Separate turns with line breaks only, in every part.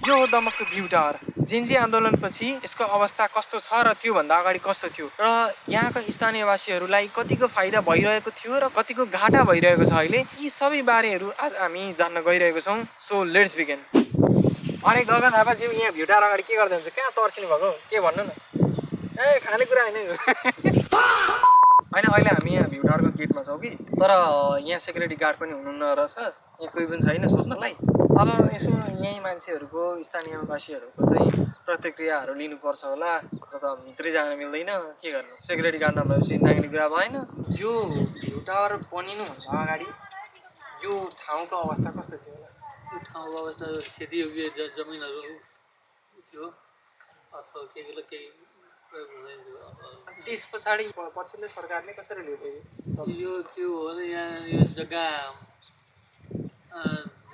यो हो दमकको view tower. Gen Z आन्दोलनपछि यसको अवस्था कस्तो छ र त्योभन्दा अगाडि कस्तो थियो र यहाँका स्थानीयवासीहरूलाई कतिको फाइदा भइरहेको थियो र कतिको घाटा भइरहेको छ अहिले, यी सबै बारेहरू आज हामी जान्न गइरहेको छौँ। So let's begin. अरे गगन थापाज्यू, यहाँ भ्यू टावर अगाडि के गर्दै हुन्छ? कहाँ तर्सिनु भएको? के भन्नु न? ए खानेकुरा होइन यो। होइन, अहिले हामी यहाँ भ्यू टावरको गेटमा छौँ कि, तर यहाँ सेक्युरिटी गार्ड पनि हुनुहुन्न रहेछ, यहाँ कोही पनि छैन सोध्नलाई। अब यसो यहीँ मान्छेहरूको, स्थानीयवासीहरूको चाहिँ प्रतिक्रियाहरू लिनुपर्छ होला। त भित्रै जान मिल्दैन, के गर्नु? सेक्युरिटी गार्ड नभएपछि नाग्ने कुरा भएन। यो भ्यू टावर बनिनुभन्दा अगाडि यो ठाउँको अवस्था कस्तो थियो होला?
यो ठाउँको अवस्था खेतीयोग्य जमिनहरू थियो अथवा केही प्रयोग हुँदैन थियो।
त्यस पछाडि पछिल्लो सरकारले कसरी लियो?
यो के हो भने यहाँ यो जग्गा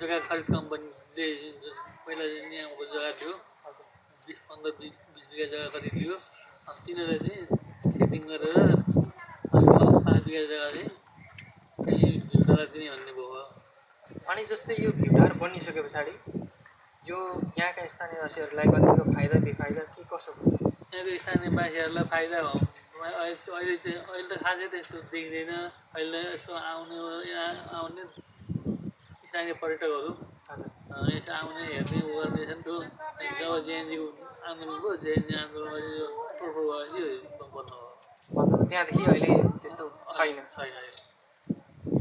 खरिद कम्पनीले पहिला यहाँको जग्गा थियो 15-20 बिघा जग्गा खरिद लियो। अनि तिनीहरूले चाहिँ सेटिङ गरेर 5 बिघा जग्गा चाहिँ जग्गा दिने भन्ने भयो।
अनि जस्तै यो भ्यू टावर बनिसके पछाडि यो यहाँका स्थानीयवासीहरूलाई कतिको फाइदा बेफाइदा के कसो भयो?
यहाँको स्थानीयवासीहरूलाई फाइदा भयो। अहिले त खासै त्यस्तो देखिँदैन। अहिले यसो आउने स्थानीय पर्यटकहरू यसो आउने हेर्ने उ गर्ने छन्। त्यो जब जेएनजी आन्दोलन भयो, जेएनजी आन्दोलनपछि यो टोटल भएपछि बन्द भयो।
त्यहाँदेखि अहिले त्यस्तो छैन।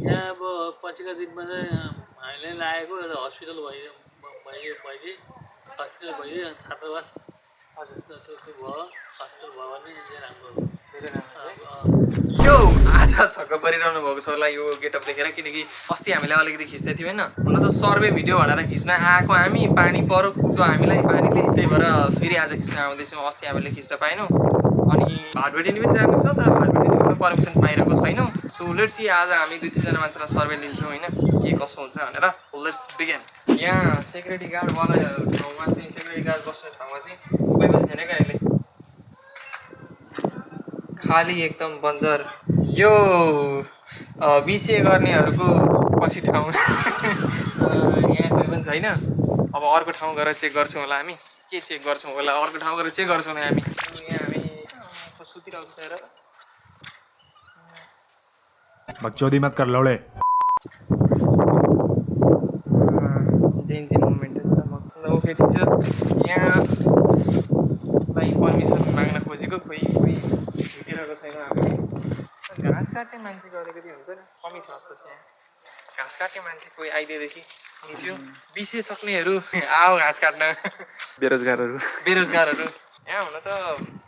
यहाँ अब पछिका दिनमा चाहिँ हामीले लागेको एउटा हस्पिटल भइदिए हस्पिटल भइदियो, छात्रावास हजुर त्यो भयो। हस्पिटल भयो भने चाहिँ राम्रो,
धेरै राम्रो। यो आज छक्क परिरहनु भएको छ होला यो गेटअप देखेर, किनकि अस्ति हामीले अलिकति खिच्दै थियौँ होइन। हुन त सर्वे भिडियो भनेर खिच्न आएको हामी, पानी पऱ्यो कुट्यो हामीलाई पानीले, त्यही भएर फेरि आज खिच्न आउँदैछौँ। अस्ति हामीले खिच्न पाएनौँ। अनि भाटबेटिनी पनि जानु छ, तर भाटबेटिनीको परमिसन पाइरहेको छैनौँ। सो लेट्स सी, आज हामी 2-3जना मान्छेलाई सर्वे लिन्छौँ होइन, के कसो हुन्छ भनेर। Let's begin. यहाँ सेक्युरिटी गार्डवाला ठाउँमा चाहिँ, सेक्युरिटी गार्ड बस्ने ठाउँमा चाहिँ कोही पनि छैन क्या अहिले, खाली एकदम बन्जर। यो बिसिए गर्नेहरूको पछि ठाउँ यहाँ कोही पनि छैन। अब अर्को ठाउँ गएर चेक गर्छौँ होला हामी, के चेक गर्छौँ होला, अर्को ठाउँ गएर चेक गर्छौँ नि हामी। यहाँ हामी सुतिरहेको छ हेर।
बकचोदी मत कर लौड़े।
जेन्जी मुभमेन्ट ओके ठिक छ। यहाँ पर्मिसन माग्न खोजेको कोही भेटिरहेको छैन हामीले। घाँस काट्ने मान्छेको अलिकति हुन्छ नि, कमी छ जस्तो छ यहाँ। घाँस काट्ने मान्छे कोही आइदिएदेखि निस्क्यो। बिसिसक्नेहरू आओ घाँस काट्न। बेरोजगारहरू यहाँ हुन त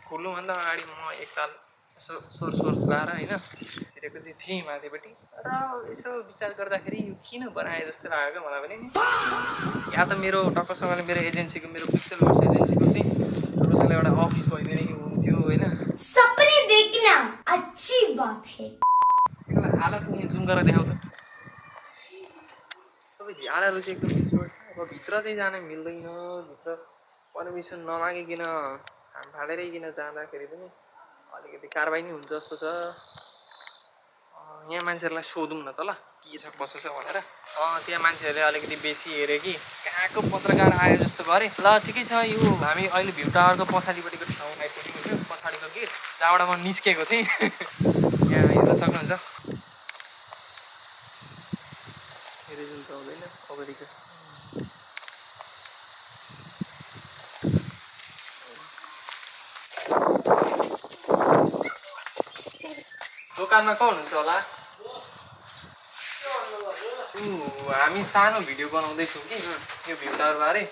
खुल्नुभन्दा अगाडि म एकताल यसो सोर्स लाएर होइन छिरेको चाहिँ थिएँ माथिपट्टि, र यसो विचार गर्दाखेरि यो किन बनाए जस्तो लाग्यो क्या मलाई पनि। यहाँ त मेरो टक्कसँगले मेरो एजेन्सीको, मेरो पिक्सल वर्क्स एजेन्सीको चाहिँ कसैलाई एउटा अफिस भइदिएको हुन्थ्यो होइन।
सपने देखना अच्छी बात है।
हालत जुम गरेर देखाउ त। सबै झ्यालहरू चाहिँ एकदम डिस्टोर्ड छ। अब भित्र चाहिँ जान मिल्दैन, भित्र पर्मिसन नमागिकन हाम फालेरैकन जाँदाखेरि पनि अलिकति कारबाही नै हुन्छ जस्तो छ। यहाँ मान्छेहरूलाई सोधौँ न त ल, के छ कसो छ भनेर। त्यहाँ मान्छेहरूले अलिकति बेसी हेऱ्यो कि कहाँको पत्रकार आयो जस्तो गरे। ल ठिकै छ, यो हामी अहिले भ्यू टावरको पछाडिपट्टिको ठाउँ आइपुगेको थियो, पछाडिको गेट जहाँबाट म निस्केको थिएँ। यहाँ हेर्न सक्नुहुन्छ, हेरिदिनु त हुँदैन अगाडिको। दोकानमा को हुनुहुन्छ होला? हामी सानो भिडियो बनाउँदैछौँ कि यो भ्यू टावर बारे।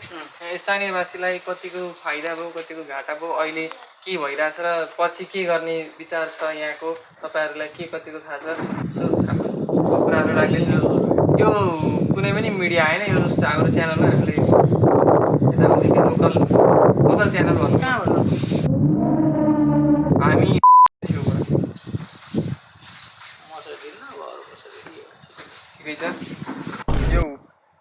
स्थानीयवासीलाई कतिको फाइदा भयो, कतिको घाटा भयो, अहिले के भइरहेछ र पछि के गर्ने विचार छ यहाँको, तपाईँहरूलाई के कतिको थाहा छ, सो कुराहरू राख्दै। यो कुनै पनि मिडिया होइन, यो जस्तो हाम्रो च्यानलमा हामीले लोकल च्यानल भन्नु कहाँ भन्नु हामी ठिकै छ। यो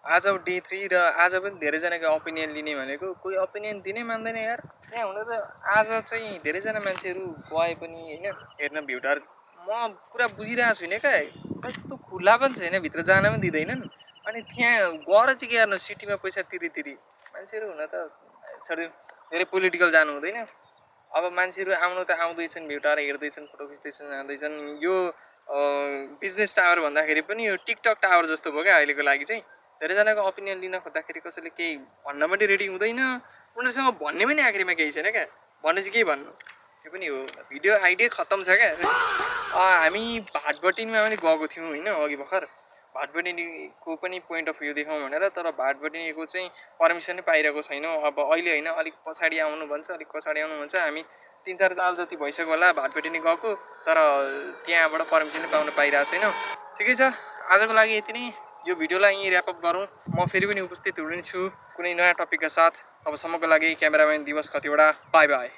आज डे 3 र आज पनि धेरैजनाको ओपिनियन लिने भनेको, कोही ओपिनियन दिनै मान्दैन यार। यहाँ हुन त आज चाहिँ धेरैजना मान्छेहरू गए पनि होइन हेर्न भ्यू टावर। म कुरा बुझिरहेको छुइनँ क्या, यस्तो खुल्ला पनि छैन, भित्र जान पनि दिँदैनन्। अनि त्यहाँ गएर चाहिँ के गर्नु, सिटीमा पैसा तिरी मान्छेहरू हुन त छोडिदिउँ, धेरै पोलिटिकल जानु हुँदैन। अब मान्छेहरू आउनु त आउँदैछन्, भ्युटाएर हेर्दैछन्, फोटो खिच्दैछन्, जाँदैछन्। यो बिजनेस टावर भन्दाखेरि पनि यो टिकटक टावर जस्तो भयो क्या अहिलेको लागि चाहिँ। धेरैजनाको ओपिनियन लिन खोज्दाखेरि कसैले केही भन्न पनि रेडी हुँदैन, उनीहरूसँग भन्ने पनि आखिरमा केही छैन क्या। भन्ने चाहिँ के भन्नु, त्यो पनि हो। भिडियो आइडिया खत्तम छ क्या। हामी भाटबटिनीमा पनि गएको थियौँ होइन अघि भर्खर। भाटबटिनीको पनि पोइन्ट अफ भ्यू देखाउँ भनेर, तर भाटबटिनीको चाहिँ पर्मिसनै पाइरहेको छैनौँ। अब अहिले होइन, अलिक पछाडि आउनु भन्छ, हामी 3-4 साल जति भइसक्यो होला भाटबटिनी गएको, तर त्यहाँबाट पर्मिसनै पाउनु पाइरहेको छैनौँ। ठिकै छ, आजको लागि यति नै। यो भिडियोलाई यहीँ ऱ्यापअप गरौँ। म फेरि पनि उपस्थित हुनेछु कुनै नयाँ टपिकका साथ। तबसम्मको लागि क्यामेराम्यान दिवस खतिवडा, बाई बाई।